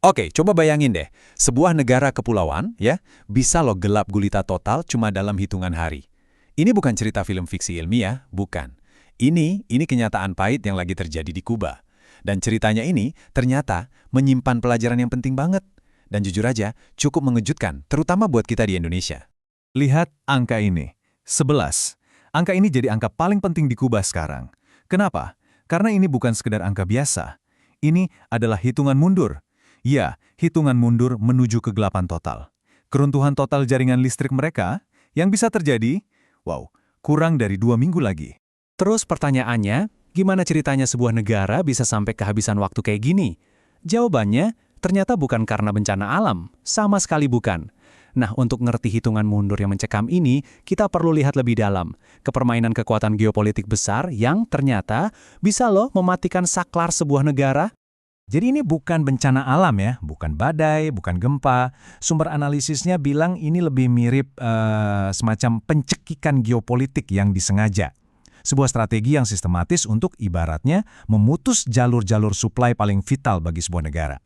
Oke, coba bayangin deh, sebuah negara kepulauan, ya, bisa loh gelap gulita total cuma dalam hitungan hari. Ini bukan cerita film fiksi ilmiah, bukan. Ini kenyataan pahit yang lagi terjadi di Kuba. Dan ceritanya ini ternyata menyimpan pelajaran yang penting banget. Dan jujur aja, cukup mengejutkan, terutama buat kita di Indonesia. Lihat angka ini, 11. Angka ini jadi angka paling penting di Kuba sekarang. Kenapa? Karena ini bukan sekedar angka biasa. Ini adalah hitungan mundur. Ya, hitungan mundur menuju kegelapan total. Keruntuhan total jaringan listrik mereka yang bisa terjadi, kurang dari 2 minggu lagi. Terus pertanyaannya, gimana ceritanya sebuah negara bisa sampai kehabisan waktu kayak gini? Jawabannya, ternyata bukan karena bencana alam, sama sekali bukan. Nah, untuk ngerti hitungan mundur yang mencekam ini, kita perlu lihat lebih dalam ke permainan kekuatan geopolitik besar yang ternyata bisa loh mematikan saklar sebuah negara. Jadi ini bukan bencana alam ya, bukan badai, bukan gempa. Sumber analisisnya bilang ini lebih mirip semacam pencekikan geopolitik yang disengaja. Sebuah strategi yang sistematis untuk ibaratnya memutus jalur-jalur suplai paling vital bagi sebuah negara.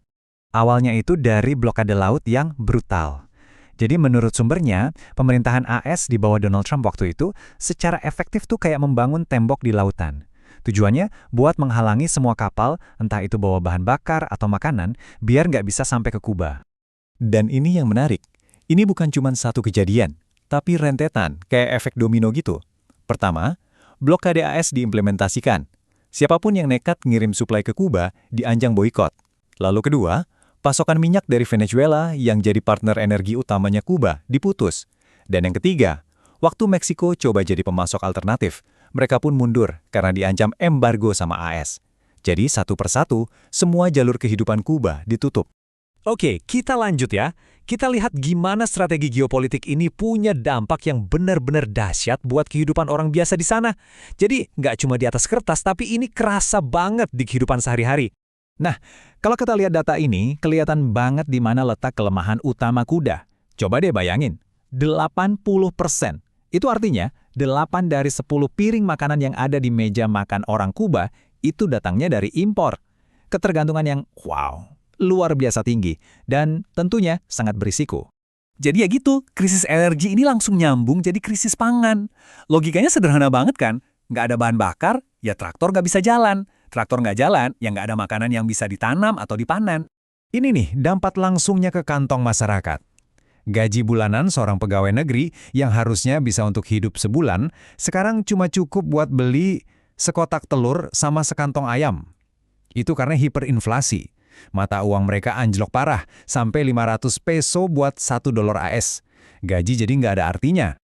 Awalnya itu dari blokade laut yang brutal. Jadi menurut sumbernya, pemerintahan AS di bawah Donald Trump waktu itu secara efektif tuh kayak membangun tembok di lautan. Tujuannya buat menghalangi semua kapal, entah itu bawa bahan bakar atau makanan, biar nggak bisa sampai ke Kuba. Dan ini yang menarik. Ini bukan cuma satu kejadian, tapi rentetan, kayak efek domino gitu. Pertama, blokade AS diimplementasikan. Siapapun yang nekat ngirim suplai ke Kuba dianjang boikot. Lalu kedua, pasokan minyak dari Venezuela yang jadi partner energi utamanya Kuba diputus. Dan yang ketiga, waktu Meksiko coba jadi pemasok alternatif, mereka pun mundur karena diancam embargo sama AS. Jadi satu persatu, semua jalur kehidupan Kuba ditutup. Oke, kita lanjut ya. Kita lihat gimana strategi geopolitik ini punya dampak yang benar-benar dahsyat buat kehidupan orang biasa di sana. Jadi, nggak cuma di atas kertas, tapi ini kerasa banget di kehidupan sehari-hari. Nah, kalau kita lihat data ini, kelihatan banget di mana letak kelemahan utama kuda. Coba deh bayangin, 80%. Itu artinya, 8 dari 10 piring makanan yang ada di meja makan orang Kuba itu datangnya dari impor. Ketergantungan yang, luar biasa tinggi, dan tentunya sangat berisiko. Jadi ya gitu, krisis energi ini langsung nyambung jadi krisis pangan. Logikanya sederhana banget kan? Nggak ada bahan bakar, ya traktor nggak bisa jalan. Traktor nggak jalan, ya nggak ada makanan yang bisa ditanam atau dipanen. Ini nih, dampak langsungnya ke kantong masyarakat. Gaji bulanan seorang pegawai negeri yang harusnya bisa untuk hidup sebulan, sekarang cuma cukup buat beli sekotak telur sama sekantong ayam. Itu karena hiperinflasi. Mata uang mereka anjlok parah, sampai 500 peso buat $1 AS. Gaji jadi nggak ada artinya.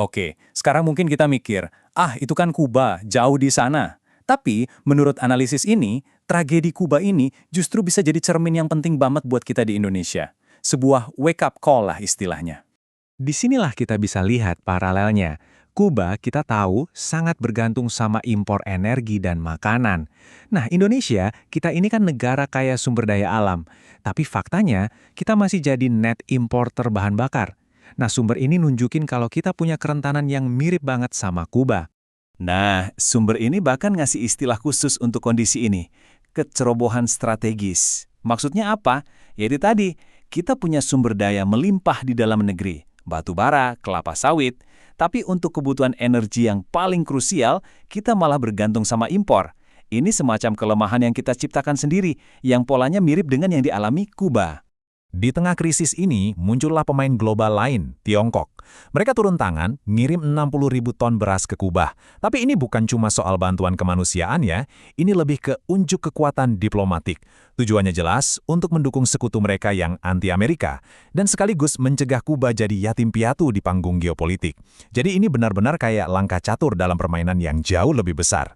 Oke, sekarang mungkin kita mikir, itu kan Kuba, jauh di sana. Tapi, menurut analisis ini, tragedi Kuba ini justru bisa jadi cermin yang penting banget buat kita di Indonesia. Sebuah wake-up call lah istilahnya. Disinilah kita bisa lihat paralelnya. Kuba kita tahu sangat bergantung sama impor energi dan makanan. Nah, Indonesia, kita ini kan negara kaya sumber daya alam. Tapi faktanya, kita masih jadi net importer bahan bakar. Nah, sumber ini nunjukin kalau kita punya kerentanan yang mirip banget sama Kuba. Nah, sumber ini bahkan ngasih istilah khusus untuk kondisi ini. Kecerobohan strategis. Maksudnya apa? Yaitu tadi, kita punya sumber daya melimpah di dalam negeri, batu bara, kelapa sawit, tapi untuk kebutuhan energi yang paling krusial, kita malah bergantung sama impor. Ini semacam kelemahan yang kita ciptakan sendiri, yang polanya mirip dengan yang dialami Kuba. Di tengah krisis ini, muncullah pemain global lain, Tiongkok. Mereka turun tangan, ngirim 60.000 ton beras ke Kuba. Tapi ini bukan cuma soal bantuan kemanusiaan ya, ini lebih ke unjuk kekuatan diplomatik. Tujuannya jelas, untuk mendukung sekutu mereka yang anti-Amerika, dan sekaligus mencegah Kuba jadi yatim piatu di panggung geopolitik. Jadi ini benar-benar kayak langkah catur dalam permainan yang jauh lebih besar.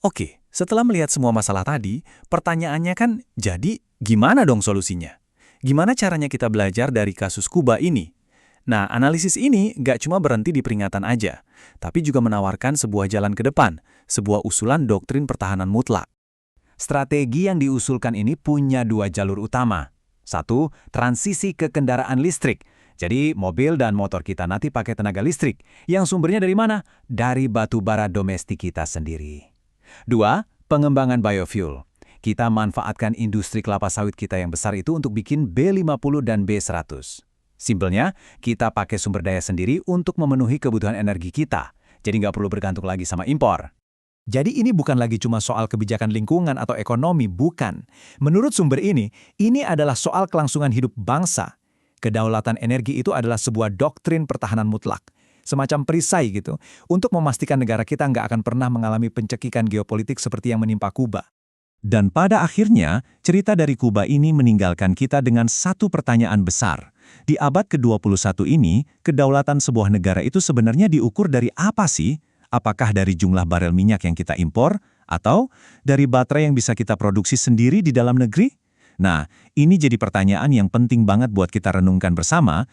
Oke, setelah melihat semua masalah tadi, pertanyaannya kan, jadi gimana dong solusinya? Gimana caranya kita belajar dari kasus Kuba ini? Nah, analisis ini nggak cuma berhenti di peringatan aja, tapi juga menawarkan sebuah jalan ke depan, sebuah usulan doktrin pertahanan mutlak. Strategi yang diusulkan ini punya 2 jalur utama. 1, transisi ke kendaraan listrik. Jadi, mobil dan motor kita nanti pakai tenaga listrik. Yang sumbernya dari mana? Dari batu bara domestik kita sendiri. 2, pengembangan biofuel. Kita manfaatkan industri kelapa sawit kita yang besar itu untuk bikin B50 dan B100. Simpelnya, kita pakai sumber daya sendiri untuk memenuhi kebutuhan energi kita. Jadi nggak perlu bergantung lagi sama impor. Jadi ini bukan lagi cuma soal kebijakan lingkungan atau ekonomi, bukan. Menurut sumber ini adalah soal kelangsungan hidup bangsa. Kedaulatan energi itu adalah sebuah doktrin pertahanan mutlak. Semacam perisai gitu, untuk memastikan negara kita nggak akan pernah mengalami pencekikan geopolitik seperti yang menimpa Kuba. Dan pada akhirnya, cerita dari Kuba ini meninggalkan kita dengan satu pertanyaan besar. Di abad ke-21 ini, kedaulatan sebuah negara itu sebenarnya diukur dari apa sih? Apakah dari jumlah barel minyak yang kita impor, atau dari baterai yang bisa kita produksi sendiri di dalam negeri? Nah, ini jadi pertanyaan yang penting banget buat kita renungkan bersama,